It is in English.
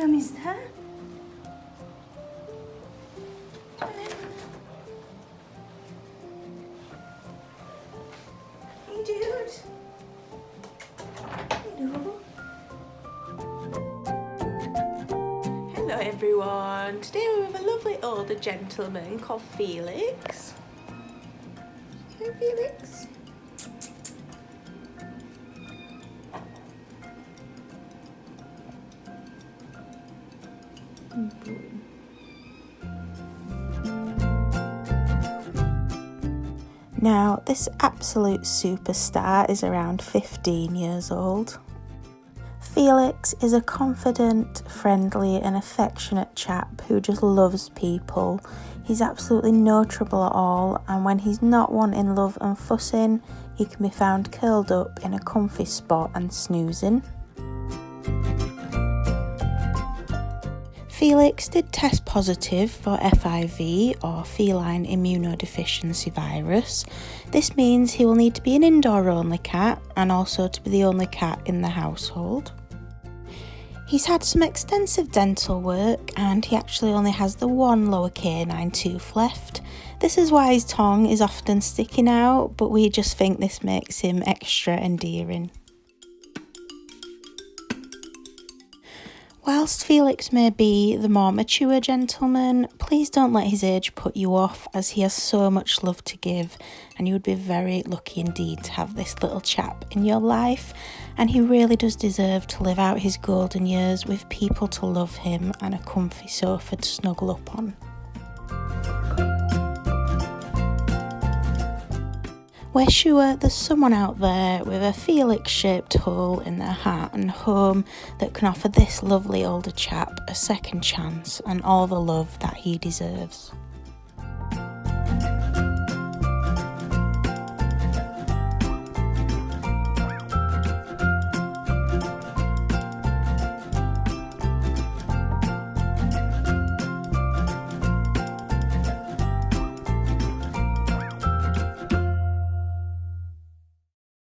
Hello, mister. Come on in. Hey, dude. Hello. Hello, everyone. Today we have a lovely older gentleman called Felix. Hi, Felix. Now, this absolute superstar is around 15 years old. Felix is a confident, friendly and affectionate chap who just loves people. He's absolutely no trouble at all, and when he's not wanting love and fussing, he can be found curled up in a comfy spot and snoozing. Felix did test positive for FIV, or feline immunodeficiency virus. This means he will need to be an indoor-only cat and also to be the only cat in the household. He's had some extensive dental work and he actually only has the one lower canine tooth left. This is why his tongue is often sticking out, but we just think this makes him extra endearing. Whilst Felix may be the more mature gentleman, please don't let his age put you off, as he has so much love to give and you would be very lucky indeed to have this little chap in your life, and he really does deserve to live out his golden years with people to love him and a comfy sofa to snuggle up on. We're sure there's someone out there with a Felix-shaped hole in their heart and home that can offer this lovely older chap a second chance and all the love that he deserves.